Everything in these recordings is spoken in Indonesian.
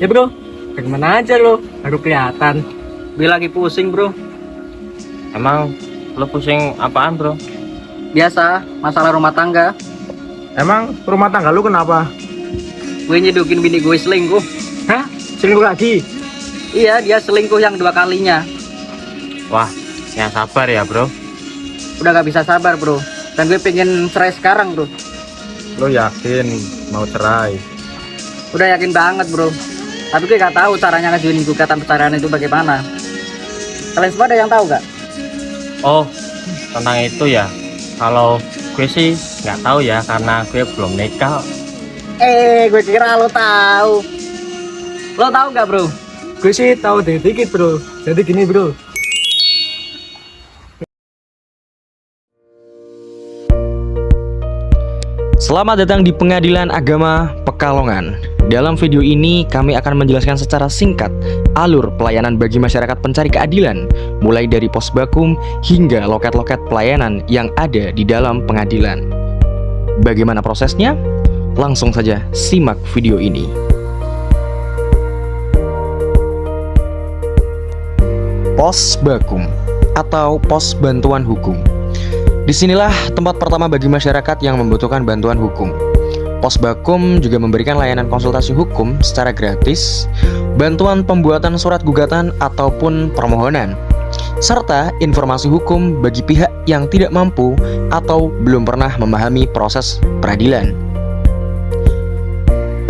Ya bro, bagaimana aja lo? Baru kelihatan. Gue lagi pusing bro. Emang lo pusing apaan bro? Biasa, masalah rumah tangga. Emang rumah tangga lu kenapa? Gue nyedukin bini gue selingkuh. Hah? Selingkuh lagi? Iya, dia selingkuh yang 2 kalinya. Wah, yang sabar ya bro. Udah gak bisa sabar bro. Dan gue pengen cerai sekarang bro. Lu yakin mau cerai? Udah yakin banget bro. Tapi gue gak tahu caranya ngajuin gugatan perceraian itu bagaimana. Kalian semua ada yang tahu gak? Oh, tentang itu ya. Kalau gue sih nggak tahu ya karena gue belum nikah. Gue kira lo tahu. Lo tahu gak bro? Gue sih tahu dikit bro. Jadi gini bro. Selamat datang di Pengadilan Agama Pekalongan. Dalam video ini kami akan menjelaskan secara singkat alur pelayanan bagi masyarakat pencari keadilan, mulai dari pos bakum hingga loket-loket pelayanan yang ada di dalam pengadilan. Bagaimana prosesnya? Langsung saja simak video ini. Pos bakum atau pos bantuan hukum. Disinilah tempat pertama bagi masyarakat yang membutuhkan bantuan hukum. Pos Bakum juga memberikan layanan konsultasi hukum secara gratis, bantuan pembuatan surat gugatan ataupun permohonan, serta informasi hukum bagi pihak yang tidak mampu atau belum pernah memahami proses peradilan.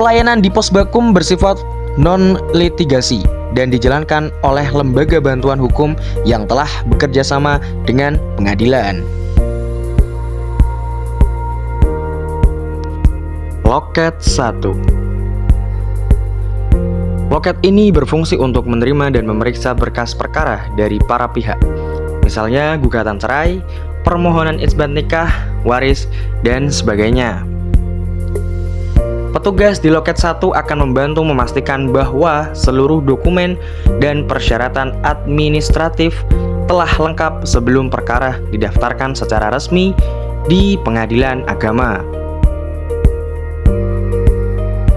Pelayanan di Pos Bakum bersifat non-litigasi dan dijalankan oleh lembaga bantuan hukum yang telah bekerja sama dengan pengadilan. Loket 1. Loket ini berfungsi untuk menerima dan memeriksa berkas perkara dari para pihak. Misalnya gugatan cerai, permohonan isbat nikah, waris, dan sebagainya. Petugas di Loket 1 akan membantu memastikan bahwa seluruh dokumen dan persyaratan administratif telah lengkap sebelum perkara didaftarkan secara resmi di Pengadilan Agama.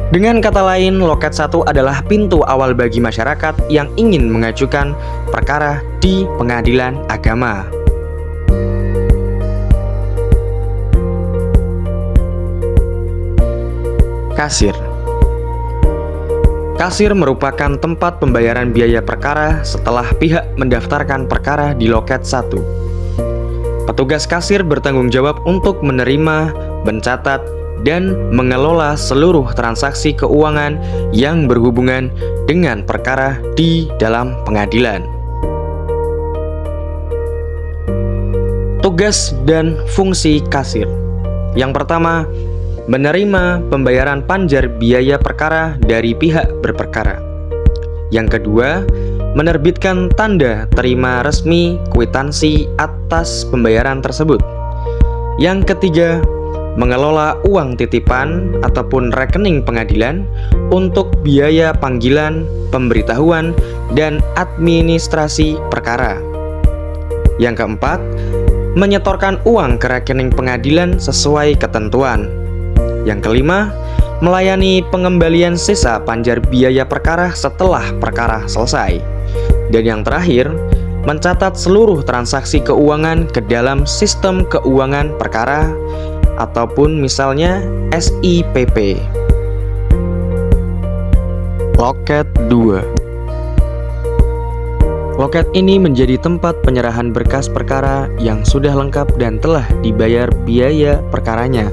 Dengan kata lain, Loket 1 adalah pintu awal bagi masyarakat yang ingin mengajukan perkara di Pengadilan Agama. Kasir. Kasir merupakan tempat pembayaran biaya perkara setelah pihak mendaftarkan perkara di Loket 1. Petugas kasir bertanggung jawab untuk menerima, mencatat, dan mengelola seluruh transaksi keuangan yang berhubungan dengan perkara di dalam pengadilan. Tugas dan fungsi kasir. Yang pertama, menerima pembayaran panjar biaya perkara dari pihak berperkara. Yang kedua, menerbitkan tanda terima resmi kwitansi atas pembayaran tersebut. Yang ketiga, mengelola uang titipan ataupun rekening pengadilan untuk biaya panggilan, pemberitahuan, dan administrasi perkara. Yang keempat, menyetorkan uang ke rekening pengadilan sesuai ketentuan. Yang kelima, melayani pengembalian sisa panjar biaya perkara setelah perkara selesai. Dan yang terakhir, mencatat seluruh transaksi keuangan ke dalam sistem keuangan perkara ataupun misalnya SIPP. Loket 2. Loket ini menjadi tempat penyerahan berkas perkara yang sudah lengkap dan telah dibayar biaya perkaranya.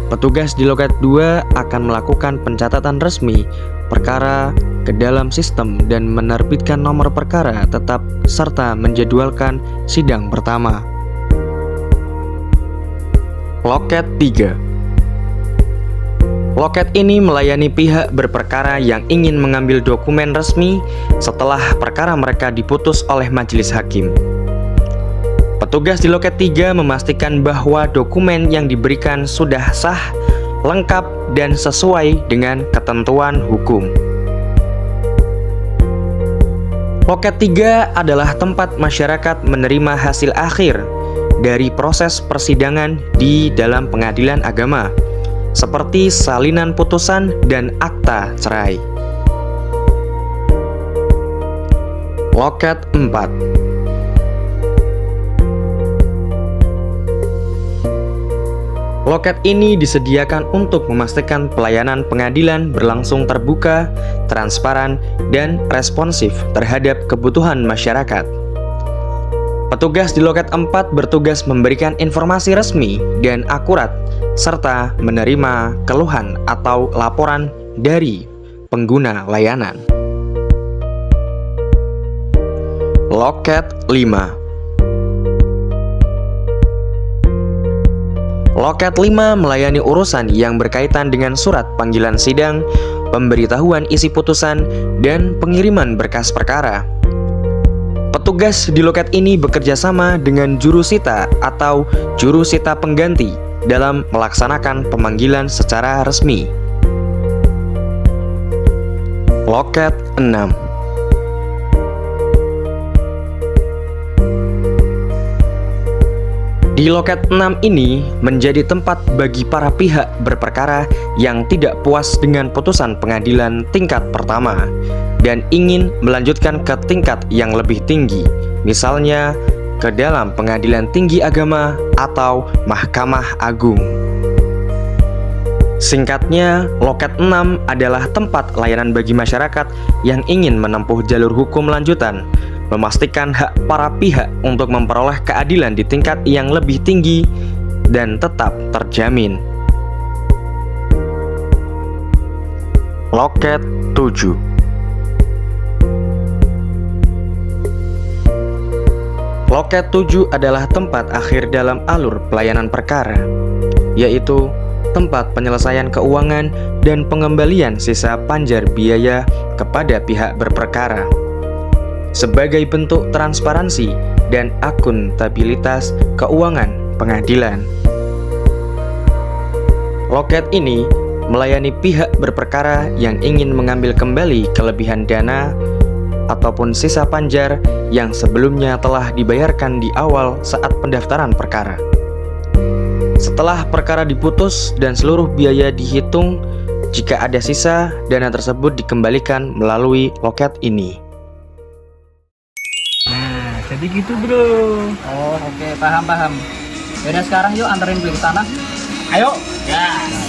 Petugas di Loket 2 akan melakukan pencatatan resmi perkara ke dalam sistem dan menerbitkan nomor perkara tetap serta menjadwalkan sidang pertama. Loket 3. Loket ini melayani pihak berperkara yang ingin mengambil dokumen resmi setelah perkara mereka diputus oleh majelis hakim. Petugas di Loket 3 memastikan bahwa dokumen yang diberikan sudah sah, lengkap, dan sesuai dengan ketentuan hukum. Loket 3 adalah tempat masyarakat menerima hasil akhir dari proses persidangan di dalam pengadilan agama, seperti salinan putusan dan akta cerai. Loket 4. Loket ini disediakan untuk memastikan pelayanan pengadilan berlangsung terbuka, transparan, dan responsif terhadap kebutuhan masyarakat. Petugas di Loket 4 bertugas memberikan informasi resmi dan akurat, serta menerima keluhan atau laporan dari pengguna layanan. Loket 5. Loket 5 melayani urusan yang berkaitan dengan surat panggilan sidang, pemberitahuan isi putusan, dan pengiriman berkas perkara. Petugas di loket ini bekerja sama dengan jurusita atau jurusita pengganti dalam melaksanakan pemanggilan secara resmi. Loket 6. Di loket 6 ini menjadi tempat bagi para pihak berperkara yang tidak puas dengan putusan pengadilan tingkat pertama dan ingin melanjutkan ke tingkat yang lebih tinggi, misalnya ke dalam Pengadilan Tinggi Agama atau Mahkamah Agung. Singkatnya, loket 6 adalah tempat layanan bagi masyarakat yang ingin menempuh jalur hukum lanjutan, memastikan hak para pihak untuk memperoleh keadilan di tingkat yang lebih tinggi dan tetap terjamin. Loket 7. Loket 7 adalah tempat akhir dalam alur pelayanan perkara, yaitu tempat penyelesaian keuangan dan pengembalian sisa panjar biaya kepada pihak berperkara. Sebagai bentuk transparansi dan akuntabilitas keuangan pengadilan. Loket ini melayani pihak berperkara yang ingin mengambil kembali kelebihan dana ataupun sisa panjar yang sebelumnya telah dibayarkan di awal saat pendaftaran perkara. Setelah perkara diputus dan seluruh biaya dihitung, jika ada sisa, dana tersebut dikembalikan melalui loket ini. Jadi gitu bro. Oh, oke, paham. Yaudah sekarang yuk anterin beli ke tanah. Ayo. Ya.